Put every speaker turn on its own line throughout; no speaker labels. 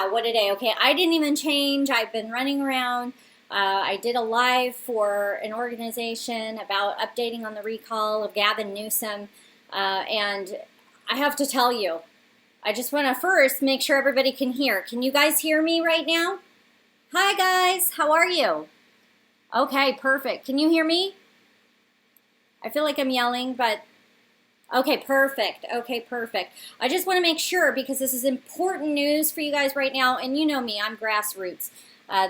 Wow, what a day. Okay, I didn't even change. I've been running around. I did a live for an organization about updating on the recall of Gavin Newsom. And I have to tell you, I just want to first make sure everybody can hear. Can you guys hear me right now? Hi, guys. How are you? Okay, perfect. Can you hear me? I feel like I'm yelling, but okay, perfect. Okay, perfect. I just want to make sure because this is important news for you guys right now. And you know me, I'm grassroots.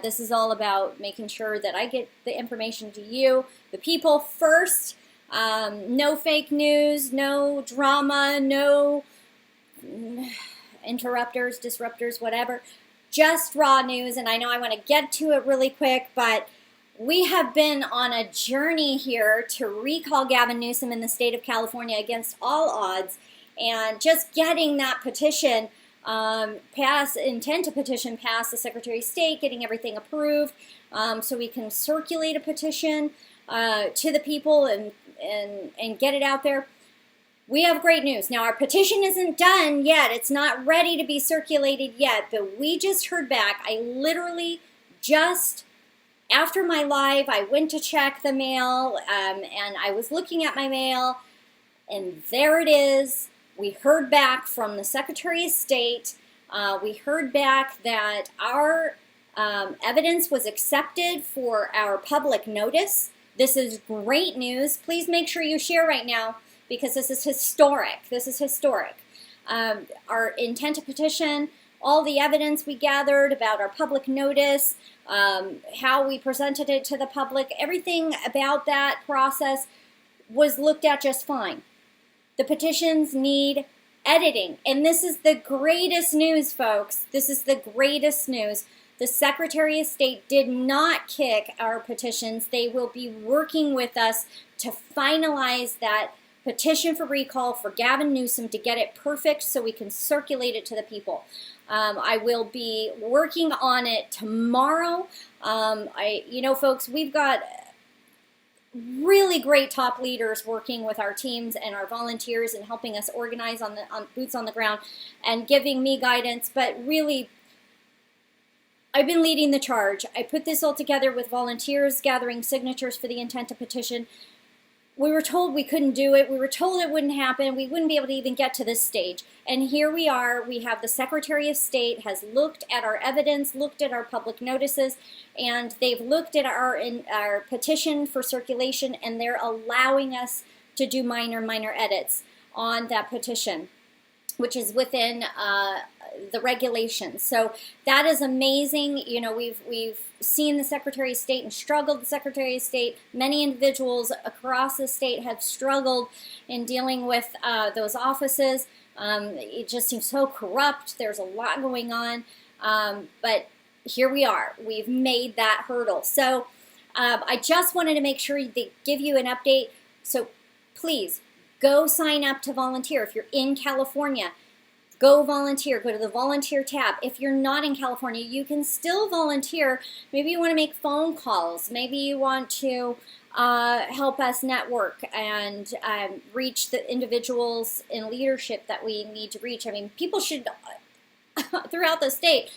This is all about making sure that I get the information to you, the people first. No fake news, no drama, no interrupters, disruptors, whatever. Just raw news. And I know I want to get to it really quick, but we have been on a journey here to recall Gavin Newsom in the state of California against all odds, and just getting that petition intent to petition past the Secretary of State, getting everything approved, so we can circulate a petition to the people and get it out there. We have great news. Now, our petition isn't done yet. It's not ready to be circulated yet, but we just heard back. I literally just after my live, I went to check the mail, and I was looking at my mail, and there it is. We heard back from the Secretary of State. We heard back that our evidence was accepted for our public notice. This is great news. Please make sure you share right now because this is historic. This is historic. Our intent to petition, all the evidence we gathered about our public notice, how we presented it to the public, everything about that process was looked at just fine. The petitions need editing, and this is the greatest news, folks. This is the greatest news. The Secretary of State did not kick our petitions. They will be working with us to finalize that petition for recall for Gavin Newsom to get it perfect so we can circulate it to the people. I will be working on it tomorrow. Folks, we've got really great top leaders working with our teams and our volunteers and helping us organize on boots on the ground and giving me guidance. But really, I've been leading the charge. I put this all together with volunteers gathering signatures for the intent to petition. We were told we couldn't do it. We were told it wouldn't happen. We wouldn't be able to even get to this stage. And here we are. We have the Secretary of State has looked at our evidence, looked at our public notices, and they've looked at our petition for circulation, and they're allowing us to do minor edits on that petition, which is within the regulations. So that is amazing. You know, we've seen the Secretary of State and struggled. The Secretary of State, many individuals across the state have struggled in dealing with those offices. It just seems so corrupt. There's a lot going on. But here we are. We've made that hurdle. So I just wanted to make sure they give you an update. So please go sign up to volunteer. If you're in California, go volunteer. Go to the volunteer tab. If you're not in California, you can still volunteer. Maybe you want to make phone calls. Maybe you want to help us network and reach the individuals in leadership that we need to reach. I mean, people should, throughout the state,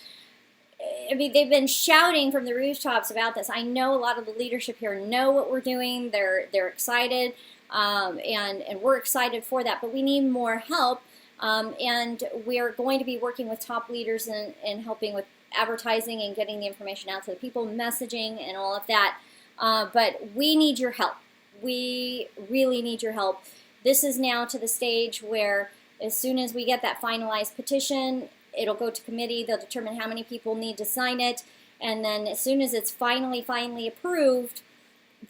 I mean, they've been shouting from the rooftops about this. I know a lot of the leadership here know what we're doing. They're excited, and we're excited for that. But we need more help. And we're going to be working with top leaders and helping with advertising and getting the information out to the people, messaging and all of that. But we need your help. We really need your help. This is now to the stage where as soon as we get that finalized petition, it'll go to committee. They'll determine how many people need to sign it. And then as soon as it's finally approved,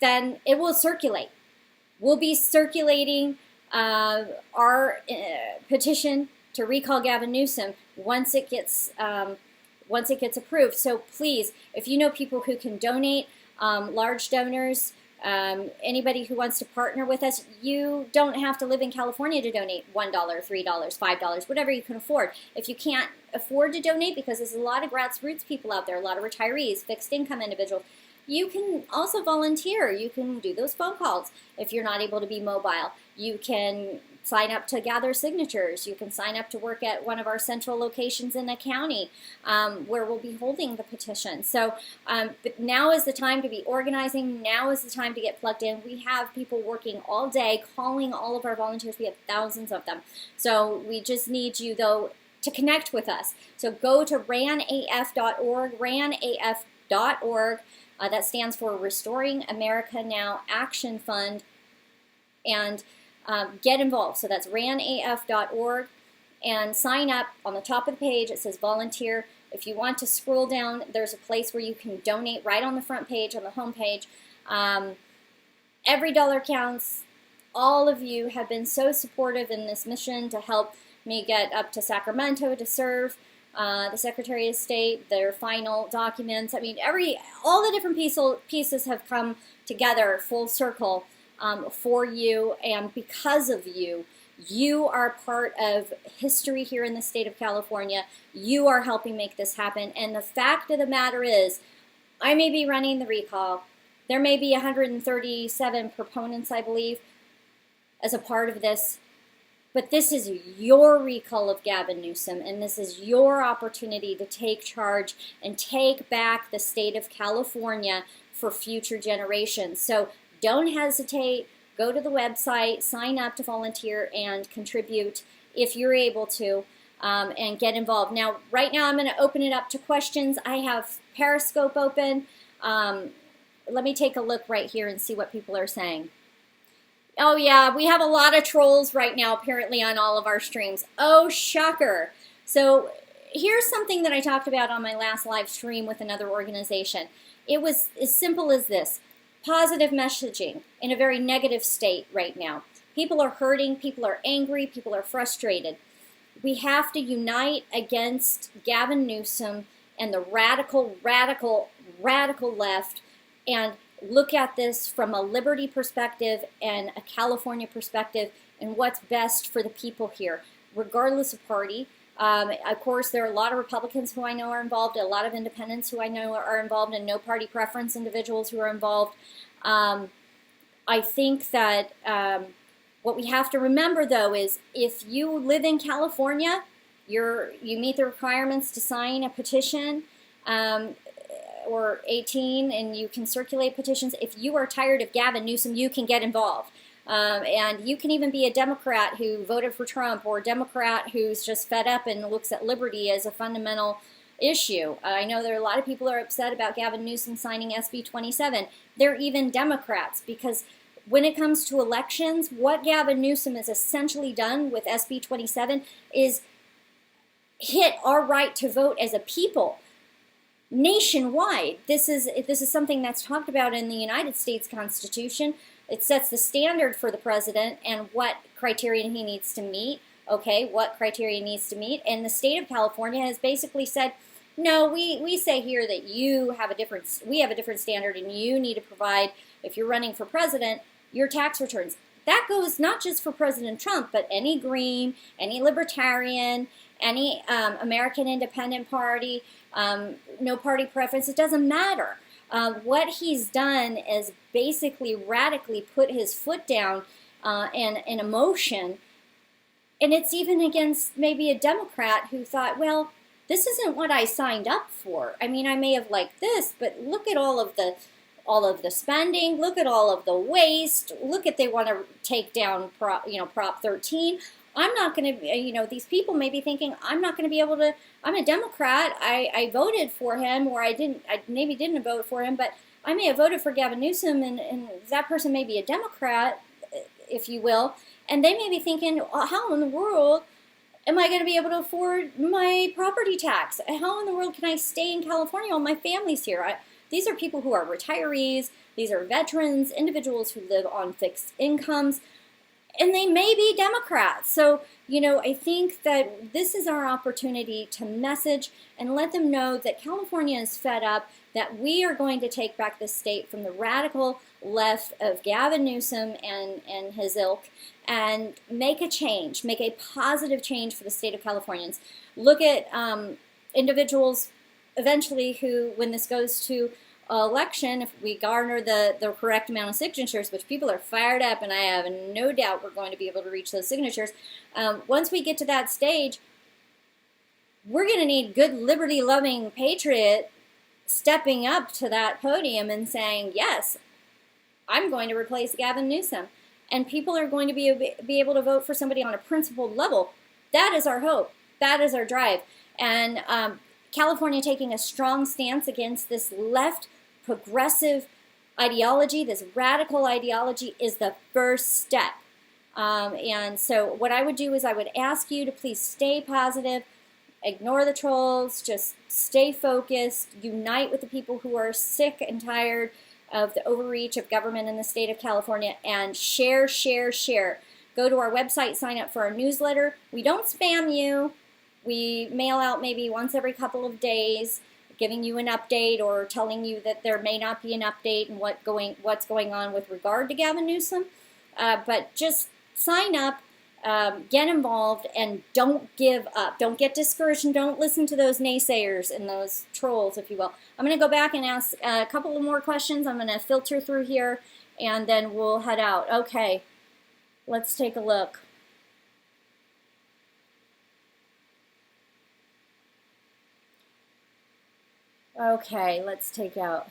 then it will circulate. We'll be circulating our petition to recall Gavin Newsom once it gets approved. So please, if you know people who can donate, large donors, anybody who wants to partner with us, you don't have to live in California to donate $1, $3, $5, whatever you can afford. If you can't afford to donate, because there's a lot of grassroots people out there, a lot of retirees, fixed income individuals, you can also volunteer. You can do those phone calls if you're not able to be mobile. You can sign up to gather signatures. You can sign up to work at one of our central locations in the county where we'll be holding the petition. So but now is the time to be organizing. Now is the time to get plugged in. We have people working all day, calling all of our volunteers. We have thousands of them. So we just need you, though, to connect with us. So go to ranaf.org, ranaf.org. That stands for Restoring America Now Action Fund, and get involved. So that's ranaf.org, and sign up. On the top of the page, it says volunteer. If you want to scroll down, there's a place where you can donate right on the front page, on the home page. Every dollar counts. All of you have been so supportive in this mission to help me get up to Sacramento to serve the Secretary of State, their final documents. I mean, all the different pieces have come together full circle for you, and because of you. You are part of history here in the state of California. You are helping make this happen. And the fact of the matter is, I may be running the recall. There may be 137 proponents, I believe, as a part of this. But this is your recall of Gavin Newsom, and this is your opportunity to take charge and take back the state of California for future generations. So don't hesitate. Go to the website, sign up to volunteer, and contribute if you're able to, and get involved. Now, right now, I'm going to open it up to questions. I have Periscope open. Let me take a look right here and see what people are saying. Oh, yeah, we have a lot of trolls right now, apparently, on all of our streams. Oh, shocker. So here's something that I talked about on my last live stream with another organization. It was as simple as this. Positive messaging in a very negative state right now. People are hurting, people are angry, people are frustrated. We have to unite against Gavin Newsom and the radical left, and look at this from a liberty perspective and a California perspective and what's best for the people here, regardless of party. Of course, there are a lot of Republicans who I know are involved, a lot of independents who I know are involved, and no party preference individuals who are involved. I think that what we have to remember, though, is if you live in California, you meet the requirements to sign a petition, or 18, and you can circulate petitions. If you are tired of Gavin Newsom, you can get involved. And you can even be a Democrat who voted for Trump, or a Democrat who's just fed up and looks at liberty as a fundamental issue. I know there are a lot of people who are upset about Gavin Newsom signing SB 27. They're even Democrats, because when it comes to elections, what Gavin Newsom has essentially done with SB 27 is hit our right to vote as a people nationwide. This is something that's talked about in the United States Constitution. It sets the standard for the president and what criterion he needs to meet. Okay, what criteria he needs to meet. And the state of California has basically said, no, we say here that we have a different standard, and you need to provide, if you're running for president, your tax returns. That goes not just for President Trump, but any Green, any Libertarian, any American Independent Party, no party preference. It doesn't matter. What he's done is basically radically put his foot down in a motion, and it's even against maybe a Democrat who thought, well, this isn't what I signed up for. I mean, I may have liked this, but look at all of the spending. Look at all of the waste. Look at, they want to take down Prop 13. I'm not going to, these people may be thinking, I'm not going to be able to, I'm a Democrat, I voted for him, or I maybe didn't vote for him, but I may have voted for Gavin Newsom, and that person may be a Democrat, if you will, and they may be thinking, how in the world am I going to be able to afford my property tax? How in the world can I stay in California while my family's here? These are people who are retirees, these are veterans, individuals who live on fixed incomes, and they may be Democrats. So, I think that this is our opportunity to message and let them know that California is fed up, that we are going to take back the state from the radical left of Gavin Newsom and his ilk, and make a change, make a positive change for the state of Californians. Look at individuals eventually who, when this goes to election, if we garner the correct amount of signatures, which people are fired up, and I have no doubt we're going to be able to reach those signatures, once we get to that stage, we're going to need good liberty-loving patriot stepping up to that podium and saying, yes, I'm going to replace Gavin Newsom. And people are going to be able to vote for somebody on a principled level. That is our hope. That is our drive. And California taking a strong stance against this left progressive ideology, this radical ideology, is the first step. And so what I would do is I would ask you to please stay positive, ignore the trolls, just stay focused, unite with the people who are sick and tired of the overreach of government in the state of California, and share, share, share. Go to our website, sign up for our newsletter. We don't spam you. We mail out maybe once every couple of days, giving you an update or telling you that there may not be an update and what's going on with regard to Gavin Newsom. But just sign up, get involved, and don't give up. Don't get discouraged, and don't listen to those naysayers and those trolls, if you will. I'm going to go back and ask a couple of more questions. I'm going to filter through here, and then we'll head out. Okay, let's take a look. Okay, let's take out.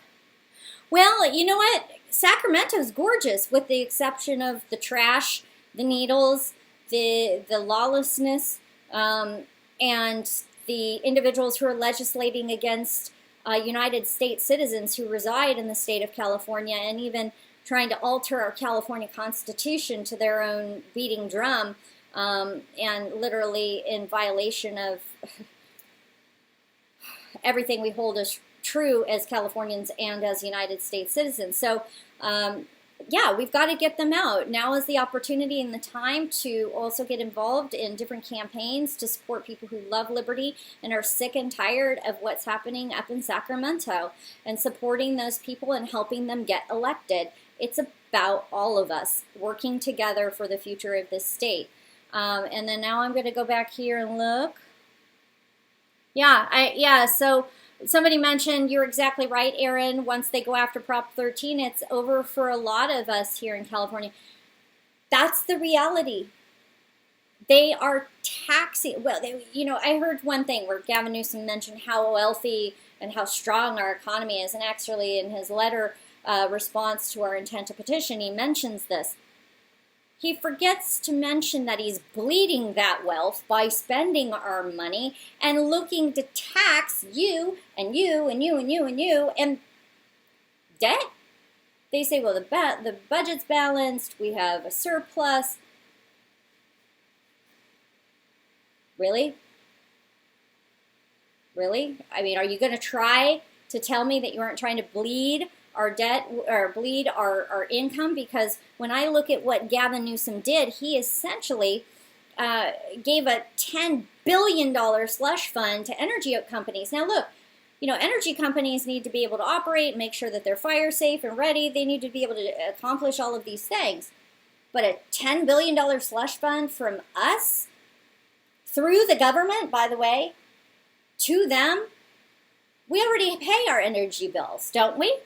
Well, you know what? Sacramento's gorgeous, with the exception of the trash, the needles, the lawlessness, and the individuals who are legislating against United States citizens who reside in the state of California, and even trying to alter our California Constitution to their own beating drum, and literally in violation of everything we hold as true as Californians and as United States citizens. So, yeah, we've got to get them out. Now is the opportunity and the time to also get involved in different campaigns to support people who love liberty and are sick and tired of what's happening up in Sacramento, and supporting those people and helping them get elected. It's about all of us working together for the future of this state. And then now I'm going to go back here and look. So somebody mentioned, you're exactly right, Erin, once they go after Prop 13, it's over for a lot of us here in California. That's the reality. They are taxing, well, I heard one thing where Gavin Newsom mentioned how wealthy and how strong our economy is, and actually in his letter response to our intent to petition, he mentions this. He forgets to mention that he's bleeding that wealth by spending our money and looking to tax you and you and you and you and you and debt. They say, well, the budget's balanced, we have a surplus. Really? Really? I mean, are you going to try to tell me that you aren't trying to bleed our debt or bleed our income? Because when I look at what Gavin Newsom did, he essentially gave a $10 billion slush fund to energy companies. Now look, energy companies need to be able to operate, make sure that they're fire safe and ready. They need to be able to accomplish all of these things. But a $10 billion slush fund from us, through the government, by the way, to them, we already pay our energy bills, don't we?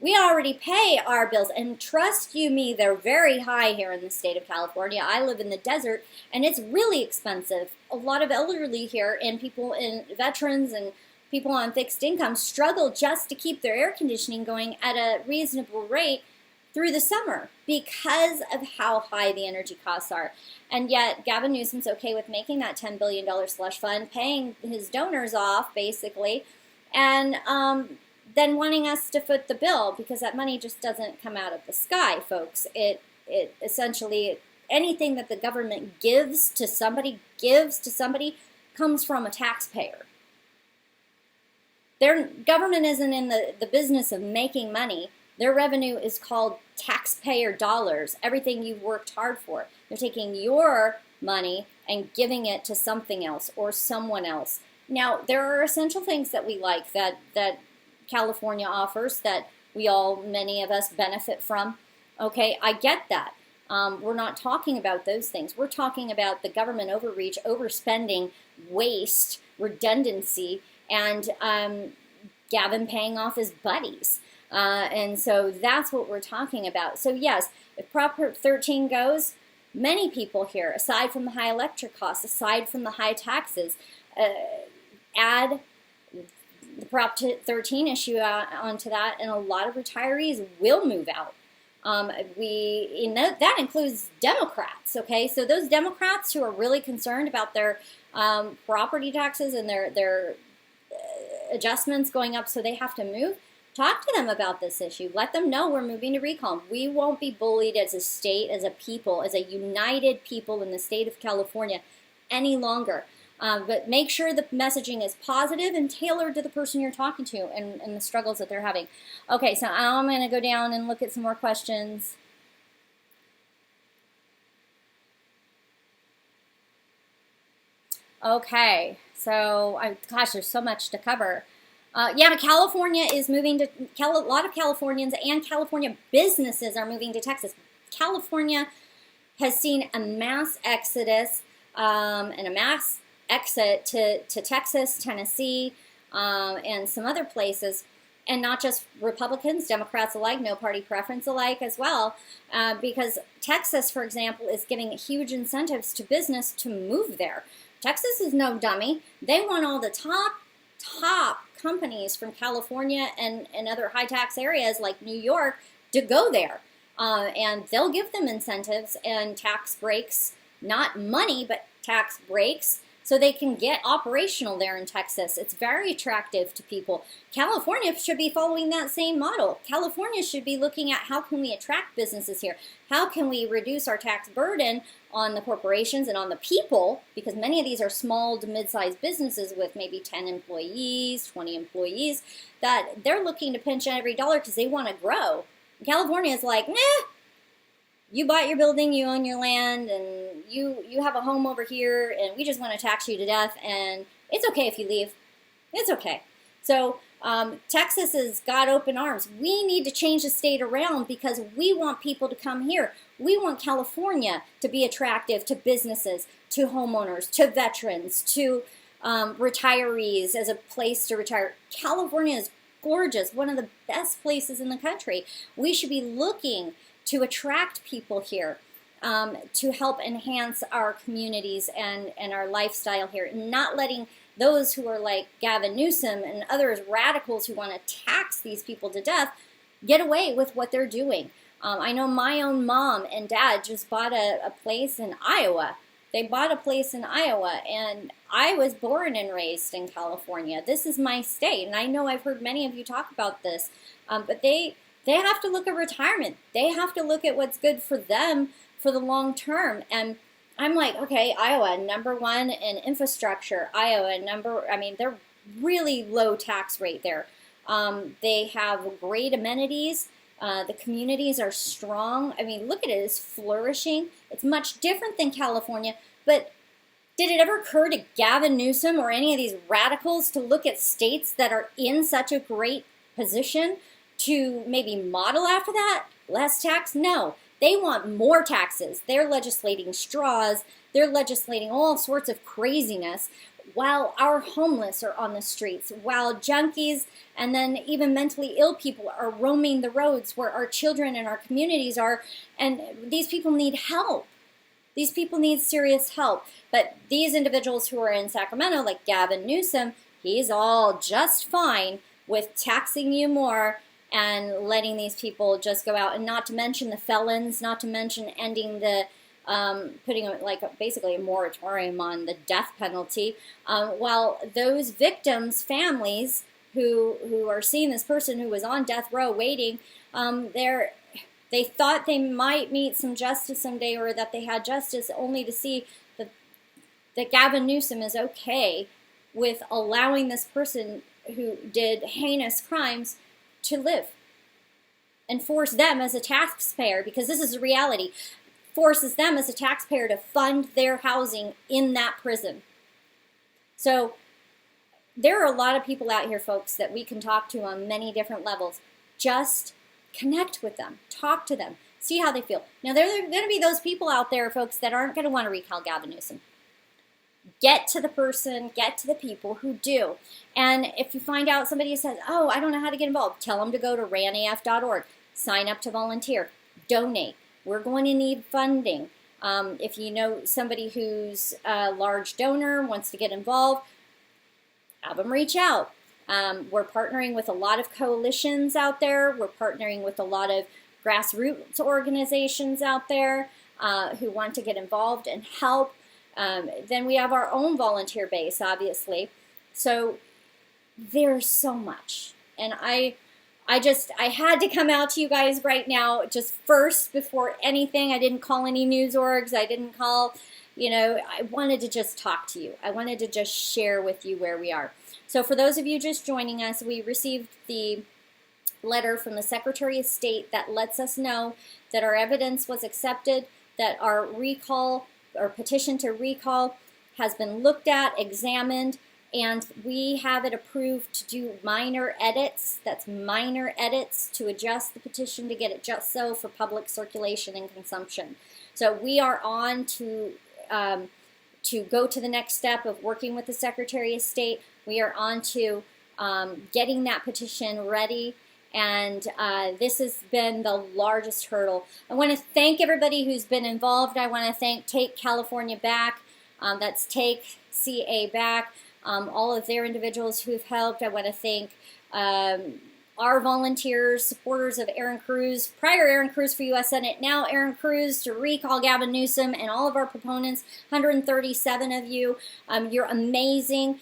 We already pay our bills, and trust you me, they're very high here in the state of California. I live in the desert, and it's really expensive. A lot of elderly here and people in veterans and people on fixed income struggle just to keep their air conditioning going at a reasonable rate through the summer because of how high the energy costs are. And yet Gavin Newsom's okay with making that $10 billion slush fund, paying his donors off, basically, and then wanting us to foot the bill, because that money just doesn't come out of the sky, folks. It essentially, anything that the government gives to somebody comes from a taxpayer. Their government isn't in the business of making money. Their revenue is called taxpayer dollars, everything you've worked hard for. They're taking your money and giving it to something else or someone else. Now, there are essential things that we like that California offers that many of us benefit from. Okay, I get that. We're not talking about those things. We're talking about the government overreach, overspending, waste, redundancy, and Gavin paying off his buddies. And so that's what we're talking about. So yes, if Prop 13 goes, many people here, aside from the high electric costs, aside from the high taxes, add the Prop 13 issue onto that, and a lot of retirees will move out. That includes Democrats, okay? So those Democrats who are really concerned about their property taxes and their adjustments going up so they have to move, talk to them about this issue. Let them know we're moving to recall. We won't be bullied as a state, as a people, as a united people in the state of California any longer. But make sure the messaging is positive and tailored to the person you're talking to and the struggles that they're having. Okay, so I'm going to go down and look at some more questions. Okay, so, gosh, there's so much to cover. Yeah, California is moving to, a lot of Californians and California businesses are moving to Texas. California has seen a mass exodus and a mass exit to Texas, Tennessee, and some other places, and not just Republicans, Democrats alike, no party preference alike as well, because Texas, for example, is giving huge incentives to business to move there. Texas is no dummy. They want all the top companies from California and other high tax areas like New York to go there. And they'll give them incentives and tax breaks, not money, but tax breaks, so they can get operational there in Texas. It's very attractive to people. California should be following that same model. California should be looking at how can we attract businesses here? How can we reduce our tax burden on the corporations and on the people, because many of these are small to mid-sized businesses with maybe 10 employees, 20 employees, that they're looking to pinch every dollar because they want to grow. California is like, nah, you bought your building, you own your land, and you have a home over here, and we just want to tax you to death, and it's okay if you leave. It's okay. So Texas has got open arms. We need to change the state around because we want people to come here. We want California to be attractive to businesses, to homeowners, to veterans, to retirees as a place to retire. California is gorgeous, one of the best places in the country. We should be looking to attract people here, to help enhance our communities and our lifestyle here, not letting those who are like Gavin Newsom and others radicals who want to tax these people to death get away with what they're doing. I know my own mom and dad just bought a place in Iowa. They bought a place in Iowa, and I was born and raised in California. This is my state, and I know I've heard many of you talk about this, but they have to look at retirement. They have to look at what's good for them for the long term. And I'm like, okay, Iowa, #1 in infrastructure. Iowa, they're really low tax rate there. They have great amenities. The communities are strong. I mean, look at it, it's flourishing. It's much different than California. But did it ever occur to Gavin Newsom or any of these radicals to look at states that are in such a great position to maybe model after that? Less tax? No. They want more taxes. They're legislating straws. They're legislating all sorts of craziness while our homeless are on the streets, while junkies and then even mentally ill people are roaming the roads where our children and our communities are, and these people need help. These people need serious help. But these individuals who are in Sacramento, like Gavin Newsom, he's all just fine with taxing you more and letting these people just go out, and not to mention the felons, not to mention ending the, putting like basically a moratorium on the death penalty, while those victims' families who are seeing this person who was on death row waiting, they thought they might meet some justice someday, or that they had justice, only to see that Gavin Newsom is okay with allowing this person who did heinous crimes to live, and force them as a taxpayer, because this is a reality, forces them as a taxpayer to fund their housing in that prison. So there are a lot of people out here, folks, that we can talk to on many different levels. Just connect with them, talk to them, see how they feel. Now, there are going to be those people out there, folks, that aren't going to want to recall Gavin Newsom. Get to the person, get to the people who do. And if you find out somebody who says, oh, I don't know how to get involved, tell them to go to ranaf.org, sign up to volunteer, donate. We're going to need funding. If you know somebody who's a large donor, wants to get involved, have them reach out. We're partnering with a lot of coalitions out there. We're partnering with a lot of grassroots organizations out there who want to get involved and help. Then we have our own volunteer base, obviously. So there's so much. And I had to come out to you guys right now, just first, before anything. I didn't call any news orgs. I didn't call, I wanted to just talk to you. I wanted to just share with you where we are. So for those of you just joining us, we received the letter from the Secretary of State that lets us know that our evidence was accepted, that our recall or petition to recall has been looked at, examined, and we have it approved to do minor edits. That's minor edits to adjust the petition to get it just so for public circulation and consumption. So we are on to go to the next step of working with the Secretary of State. We are on to getting that petition ready, and this has been the largest hurdle. I want to thank everybody who's been involved. I want to thank Take California Back, that's Take CA Back, all of their individuals who've helped. I want to thank our volunteers, supporters of Erin Cruz, prior Erin Cruz for U.S. Senate, now Erin Cruz to recall Gavin Newsom, and all of our proponents, 137 of you. You're amazing.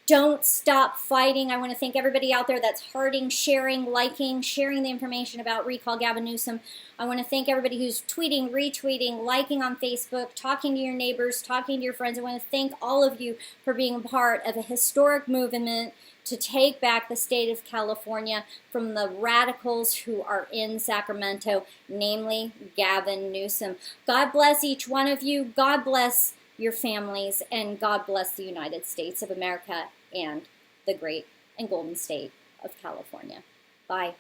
Don't stop fighting. I want to thank everybody out there that's hearting, sharing, liking, sharing the information about Recall Gavin Newsom. I want to thank everybody who's tweeting, retweeting, liking on Facebook, talking to your neighbors, talking to your friends. I want to thank all of you for being a part of a historic movement to take back the state of California from the radicals who are in Sacramento, namely Gavin Newsom. God bless each one of you. God bless your families, and God bless the United States of America and the great and golden state of California. Bye.